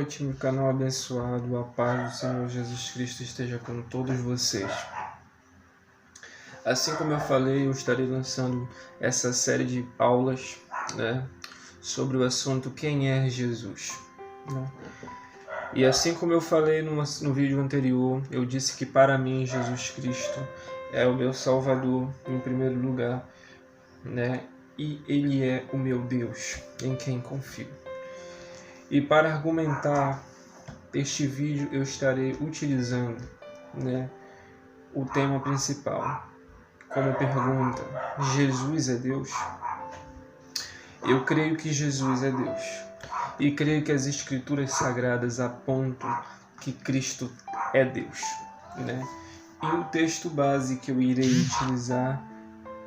noite, meu canal abençoado. A paz do Senhor Jesus Cristo esteja com todos vocês. Assim como eu falei, eu estarei lançando essa série de aulas, sobre o assunto quem é Jesus. E assim como eu falei no vídeo anterior, eu disse que para mim Jesus Cristo é o meu Salvador em primeiro lugar, e Ele é o meu Deus, em quem confio. E para argumentar este vídeo eu estarei utilizando o tema principal como pergunta: Jesus é Deus? Eu creio que Jesus é Deus e creio que as Escrituras Sagradas apontam que Cristo é Deus, E o texto base que eu irei utilizar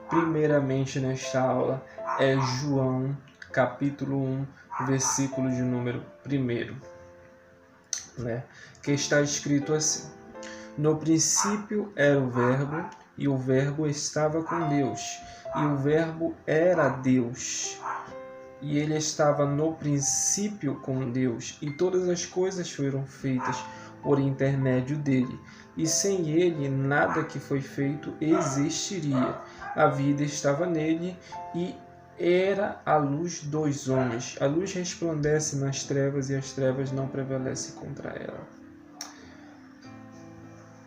primeiramente nesta aula é João capítulo 1, versículo de número 1, que está escrito assim: No princípio era o Verbo, e o Verbo estava com Deus, e o Verbo era Deus. E ele estava no princípio com Deus, e todas as coisas foram feitas por intermédio dele. E sem ele, nada que foi feito existiria. A vida estava nele, e era a luz dos homens. A luz resplandece nas trevas, e as trevas não prevalecem contra ela.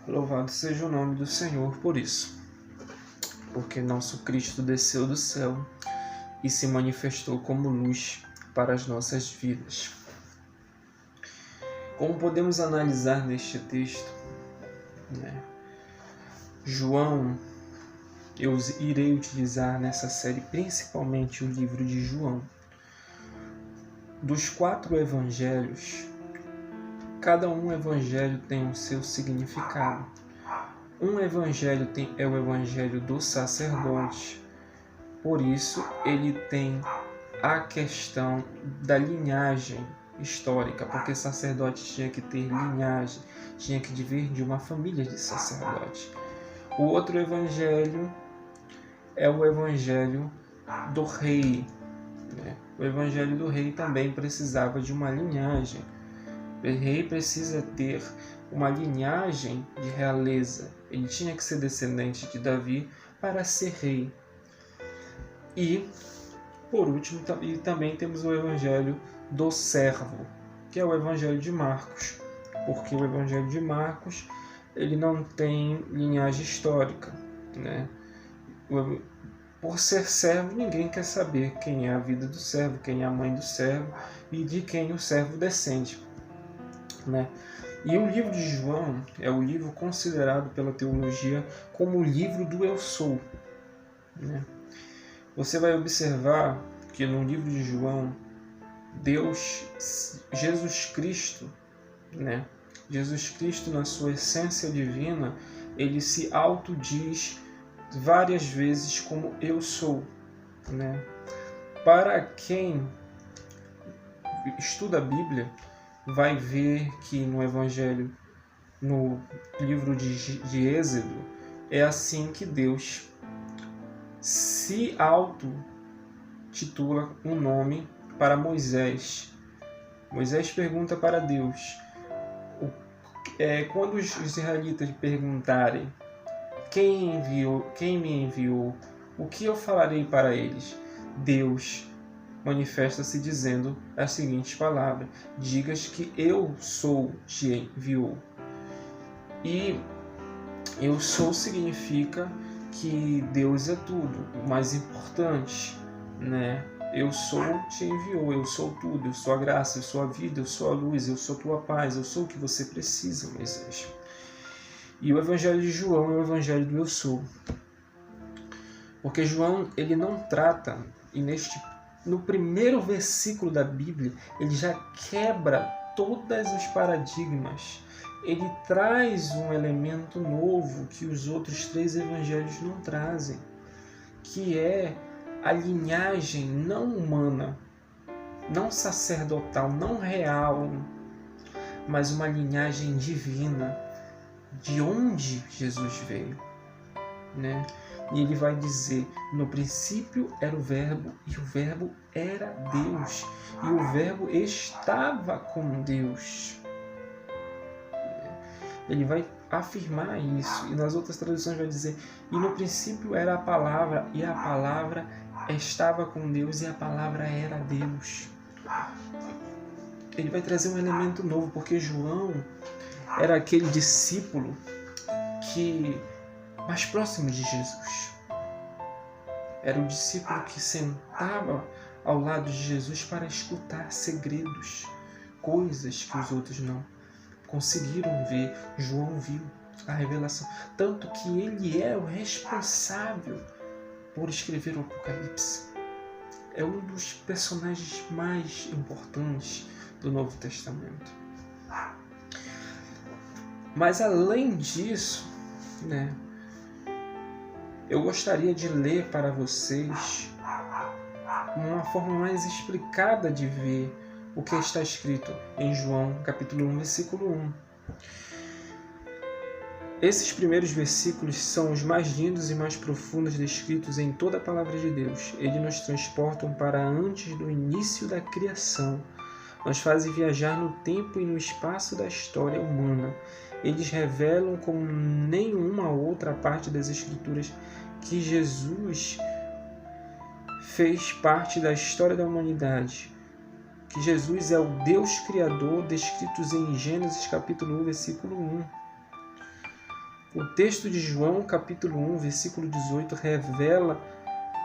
Louvado seja o nome do Senhor por isso. Porque nosso Cristo desceu do céu e se manifestou como luz para as nossas vidas. Como podemos analisar neste texto, João, eu irei utilizar nessa série principalmente o livro de João. Dos 4 evangelhos, cada um evangelho tem o seu significado. Um evangelho é o evangelho do sacerdote, por isso ele tem a questão da linhagem histórica, porque sacerdote tinha que ter linhagem, tinha que vir de uma família de sacerdote. O outro evangelho é o evangelho do rei. O evangelho do rei também precisava de uma linhagem. O rei precisa ter uma linhagem de realeza. Ele tinha que ser descendente de Davi para ser rei. E, por último, também temos o evangelho do servo, que é o evangelho de Marcos. Porque o evangelho de Marcos ele não tem linhagem histórica. Por ser servo, ninguém quer saber quem é a vida do servo, quem é a mãe do servo e de quem o servo descende. E o livro de João é o livro considerado pela teologia como o livro do Eu Sou. Você vai observar que no livro de João, Jesus Cristo, Jesus Cristo na sua essência divina, ele se autodiz várias vezes como Eu Sou. Para quem estuda a Bíblia, vai ver que no Evangelho, no livro de Êxodo, é assim que Deus se auto-titula um nome para Moisés. Moisés pergunta para Deus, quando os israelitas perguntarem quem me enviou, o que eu falarei para eles? Deus manifesta-se dizendo as seguintes palavras: digas que eu sou te enviou. E eu sou significa que Deus é tudo, o mais importante, Eu sou te enviou, eu sou tudo, eu sou a graça, eu sou a vida, eu sou a luz, eu sou a tua paz, eu sou o que você precisa, Moisés. E o evangelho de João é o evangelho do Eu Sou. Porque João, ele não trata, e no primeiro versículo da Bíblia, ele já quebra todos os paradigmas. Ele traz um elemento novo que os outros 3 evangelhos não trazem, que é a linhagem não humana, não sacerdotal, não real, mas uma linhagem divina, de onde Jesus veio. E ele vai dizer: no princípio era o Verbo, e o Verbo era Deus, e o Verbo estava com Deus. Ele vai afirmar isso, e nas outras traduções vai dizer: e no princípio era a palavra, e a palavra estava com Deus, e a palavra era Deus. Ele vai trazer um elemento novo, porque João era aquele discípulo mais próximo de Jesus. Era o discípulo que sentava ao lado de Jesus para escutar segredos, coisas que os outros não conseguiram ver. João viu a revelação, tanto que ele é o responsável por escrever o Apocalipse. É um dos personagens mais importantes do Novo Testamento. Mas além disso, eu gostaria de ler para vocês uma forma mais explicada de ver o que está escrito em João, capítulo 1, versículo 1. Esses primeiros versículos são os mais lindos e mais profundos descritos em toda a palavra de Deus. Eles nos transportam para antes do início da criação. Nos fazem viajar no tempo e no espaço da história humana. Eles revelam como nenhuma outra parte das Escrituras que Jesus fez parte da história da humanidade. Que Jesus é o Deus Criador, descritos em Gênesis capítulo 1, versículo 1. O texto de João, capítulo 1, versículo 18, revela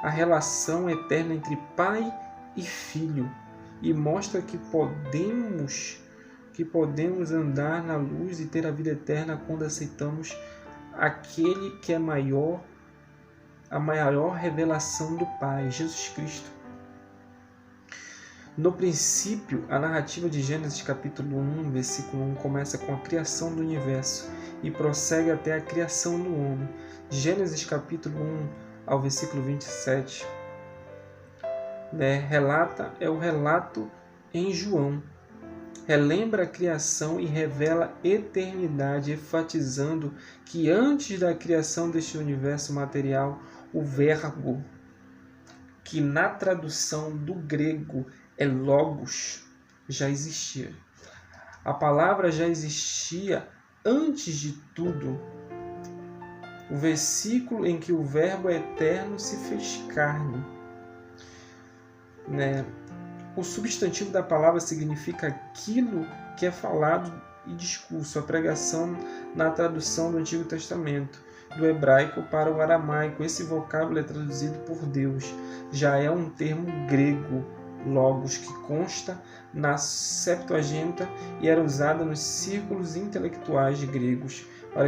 a relação eterna entre Pai e Filho e mostra que podemos andar na luz e ter a vida eterna quando aceitamos aquele que é a maior revelação do Pai, Jesus Cristo. No princípio, a narrativa de Gênesis capítulo 1, versículo 1 começa com a criação do universo e prossegue até a criação do homem. Gênesis capítulo 1 ao versículo 27 é o relato em João. Relembra a criação e revela eternidade, enfatizando que antes da criação deste universo material, o Verbo, que na tradução do grego é Logos, já existia. A palavra já existia antes de tudo. O versículo em que o Verbo eterno se fez carne. O substantivo da palavra significa aquilo que é falado e discurso, a pregação na tradução do Antigo Testamento, do hebraico para o aramaico. Esse vocábulo é traduzido por Deus. Já é um termo grego, logos, que consta na Septuaginta e era usado nos círculos intelectuais gregos para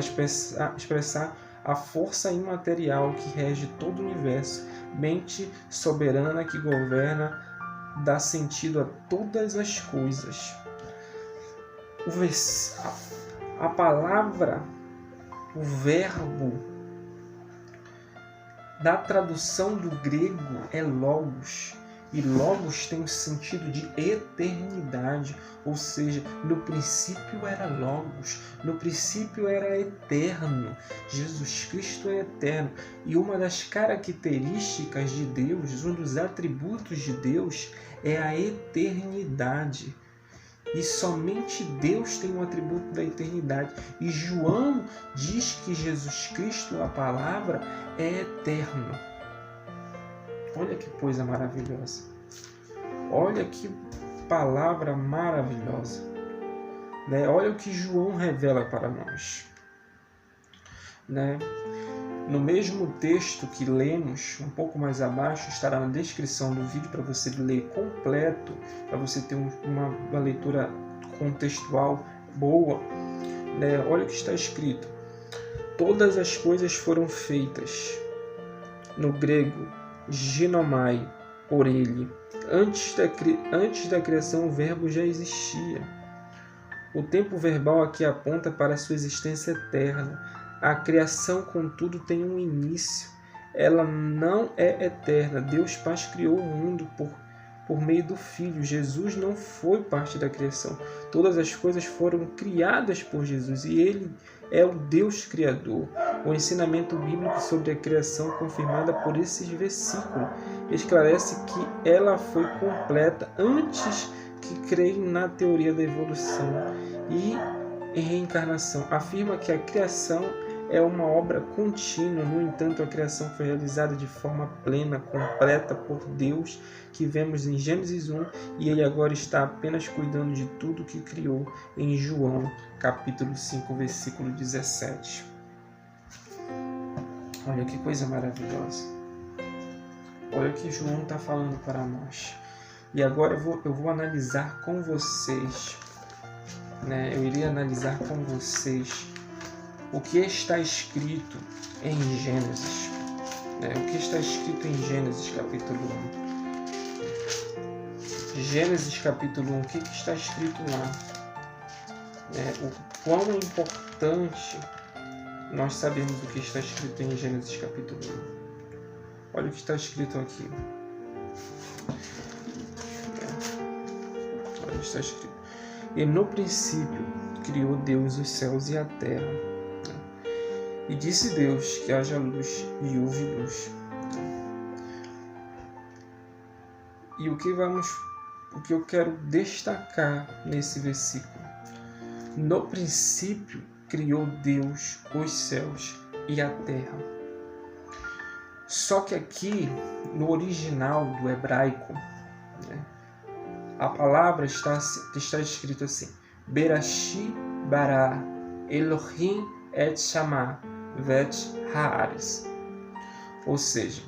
expressar a força imaterial que rege todo o universo, mente soberana que governa, dá sentido a todas as coisas. A palavra, o verbo, da tradução do grego é logos, e logos tem o sentido de eternidade, ou seja, no princípio era logos, no princípio era eterno. Jesus Cristo é eterno, e uma das características de Deus, um dos atributos de Deus é a eternidade. E somente Deus tem um atributo da eternidade. E João diz que Jesus Cristo, a palavra, é eterno. Olha que coisa maravilhosa. Olha que palavra maravilhosa. Olha o que João revela para nós. No mesmo texto que lemos, um pouco mais abaixo, estará na descrição do vídeo para você ler completo, para você ter uma leitura contextual boa. Olha o que está escrito. Todas as coisas foram feitas, no grego, ginomai, por ele. Antes da criação, o verbo já existia. O tempo verbal aqui aponta para a sua existência eterna. A criação, contudo, tem um início. Ela não é eterna. Deus Pai criou o mundo por meio do Filho. Jesus não foi parte da criação. Todas as coisas foram criadas por Jesus e ele é o Deus Criador. O ensinamento bíblico sobre a criação, confirmada por esses versículos, esclarece que ela foi completa antes que creem na teoria da evolução e reencarnação. Afirma que a criação é uma obra contínua, no entanto, a criação foi realizada de forma plena, completa por Deus, que vemos em Gênesis 1, e Ele agora está apenas cuidando de tudo que criou em João, capítulo 5, versículo 17. Olha que coisa maravilhosa. Olha o que João está falando para nós. E agora eu vou analisar com vocês, né? Eu irei analisar com vocês o que está escrito em Gênesis. Né? O que está escrito em Gênesis capítulo 1. Gênesis capítulo 1, o que está escrito lá? O quão é importante nós sabemos o que está escrito em Gênesis capítulo 1. Olha o que está escrito aqui. Olha o que está escrito. E no princípio criou Deus os céus e a terra. E disse Deus que haja luz, e houve luz. E o que eu quero destacar nesse versículo? No princípio criou Deus os céus e a terra. Só que aqui, no original do hebraico, né, a palavra está escrito assim: Berashit bara Elohim et shama vet haaretz. Ou seja,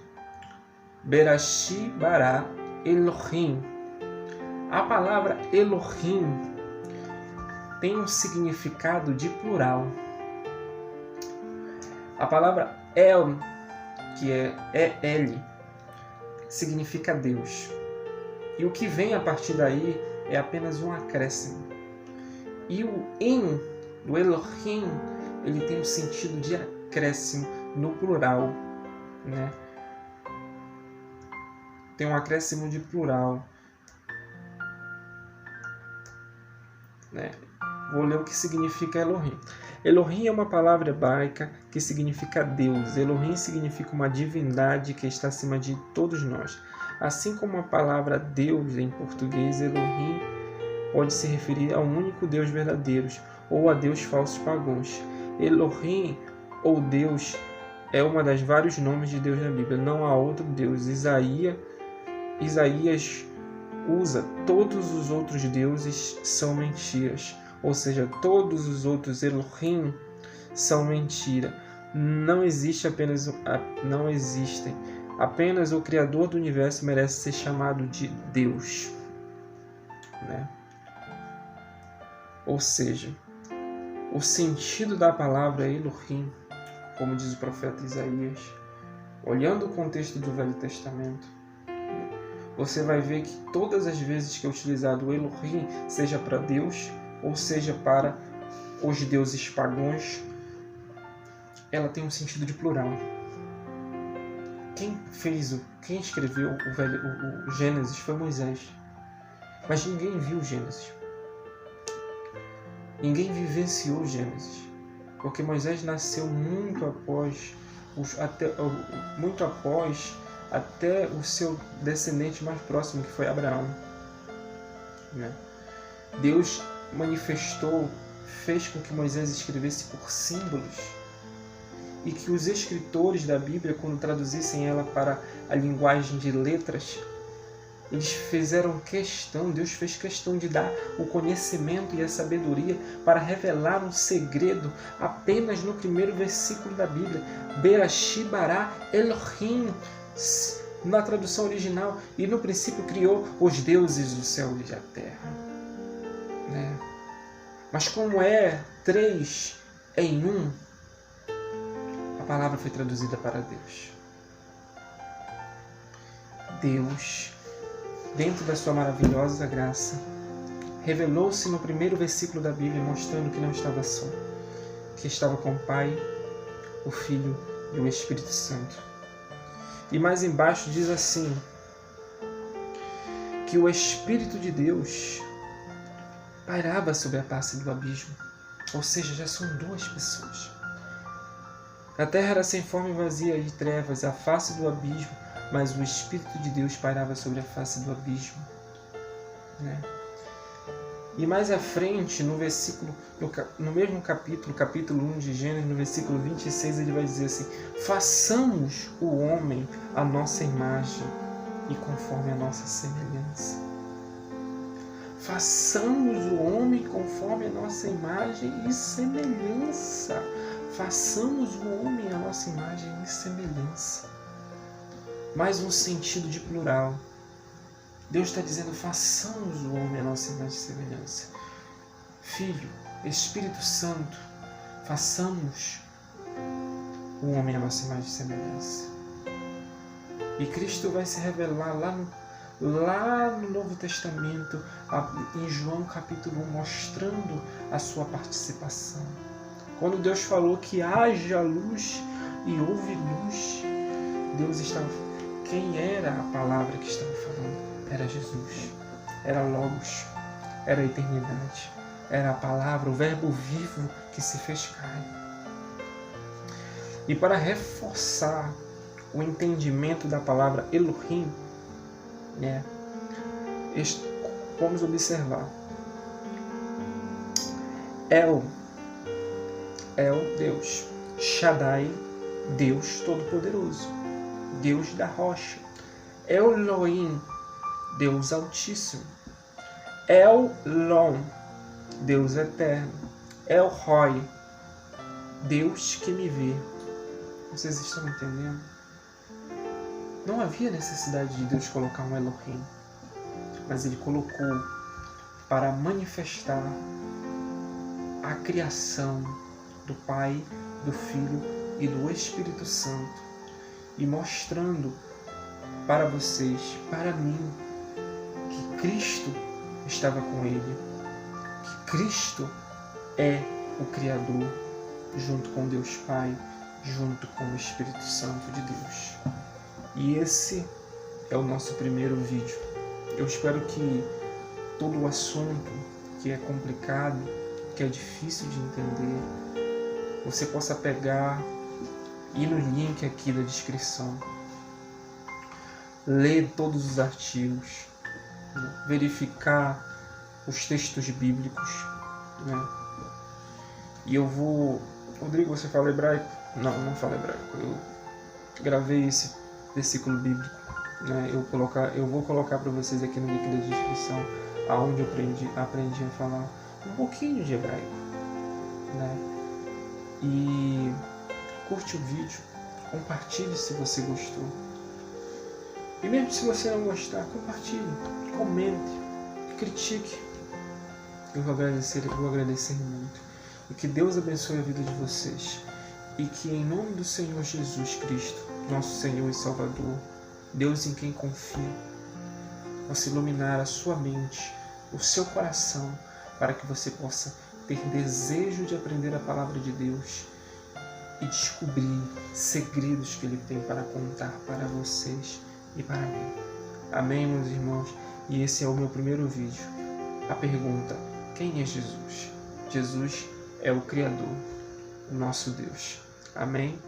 Berashit bara Elohim. A palavra Elohim tem um significado de plural. A palavra El, que é El, significa Deus. E o que vem a partir daí é apenas um acréscimo. E o Em, do Elohim, ele tem um sentido de acréscimo no plural, né? Tem um acréscimo de plural, né? Vou ler o que significa Elohim. Elohim é uma palavra hebraica que significa Deus. Elohim significa uma divindade que está acima de todos nós. Assim como a palavra Deus em português, Elohim pode se referir a um único Deus verdadeiro ou a Deus falsos pagãos. Elohim ou Deus é uma das vários nomes de Deus na Bíblia. Não há outro Deus. Isaías usa todos os outros deuses são mentiras. Ou seja, todos os outros Elohim são mentira. Não existem. Apenas o Criador do Universo merece ser chamado de Deus, né? Ou seja, o sentido da palavra Elohim, como diz o profeta Isaías, olhando o contexto do Velho Testamento, você vai ver que todas as vezes que é utilizado o Elohim, seja para Deus ou seja para os deuses pagãos, ela tem um sentido de plural. Quem escreveu o Gênesis foi Moisés. Mas ninguém viu o Gênesis. Ninguém vivenciou o Gênesis. Porque Moisés nasceu muito após até o seu descendente mais próximo, que foi Abraão, né? Deus manifestou, fez com que Moisés escrevesse por símbolos, e que os escritores da Bíblia, quando traduzissem ela para a linguagem de letras, eles fizeram questão, Deus fez questão de dar o conhecimento e a sabedoria para revelar um segredo apenas no primeiro versículo da Bíblia. Berashit bara Elohim, na tradução original, e no princípio criou os deuses do céu e da terra, né? Mas como é 3 em 1, a palavra foi traduzida para Deus. Deus, dentro da sua maravilhosa graça, revelou-se no primeiro versículo da Bíblia, mostrando que não estava só, que estava com o Pai, o Filho e o Espírito Santo. E mais embaixo diz assim, que o Espírito de Deus pairava sobre a face do abismo. Ou seja, já são duas pessoas. A terra era sem forma e vazia de trevas, a face do abismo, mas o Espírito de Deus pairava sobre a face do abismo. Né? E mais à frente, no mesmo capítulo 1 de Gênesis, no versículo 26, ele vai dizer assim: façamos o homem à nossa imagem e conforme a nossa semelhança. Façamos o homem conforme a nossa imagem e semelhança. Façamos o homem à nossa imagem e semelhança. Mais um sentido de plural. Deus está dizendo, façamos o homem à nossa imagem e semelhança. Filho, Espírito Santo, façamos o homem à nossa imagem e semelhança. E Cristo vai se revelar lá no Novo Testamento, em João capítulo 1, mostrando a sua participação. Quando Deus falou que haja luz e houve luz, Deus estava... Quem era a palavra que estava falando? Era Jesus. Era Logos. Era a eternidade. Era a palavra, o verbo vivo que se fez carne. E para reforçar o entendimento da palavra Elohim, né, vamos observar. El, Deus. Shaddai, Deus Todo-Poderoso. Deus da rocha. Elohim, Deus Altíssimo. Elon, Deus Eterno. El-Roi, Deus que me vê. Vocês estão entendendo? Não havia necessidade de Deus colocar um Elohim, mas Ele colocou para manifestar a criação do Pai, do Filho e do Espírito Santo, e mostrando para vocês, para mim, que Cristo estava com ele, que Cristo é o Criador, junto com Deus Pai, junto com o Espírito Santo de Deus. E esse é o nosso primeiro vídeo. Eu espero que todo o assunto que é complicado, que é difícil de entender, você possa pegar e no link aqui da descrição, ler todos os artigos, verificar os textos bíblicos, né? E eu vou... Rodrigo, você fala hebraico? Não falo hebraico. Eu gravei esse versículo bíblico, né? Eu vou colocar para vocês aqui no link da descrição, aonde eu aprendi a falar um pouquinho de hebraico, né? E curte o vídeo, compartilhe se você gostou. E mesmo se você não gostar, compartilhe, comente, critique. Eu vou agradecer muito. E que Deus abençoe a vida de vocês. E que em nome do Senhor Jesus Cristo, nosso Senhor e Salvador, Deus em quem confia, possa iluminar a sua mente, o seu coração, para que você possa ter desejo de aprender a palavra de Deus e descobrir segredos que Ele tem para contar para vocês e para mim. Amém, meus irmãos? E esse é o meu primeiro vídeo. A pergunta: quem é Jesus? Jesus é o Criador, o nosso Deus. Amém?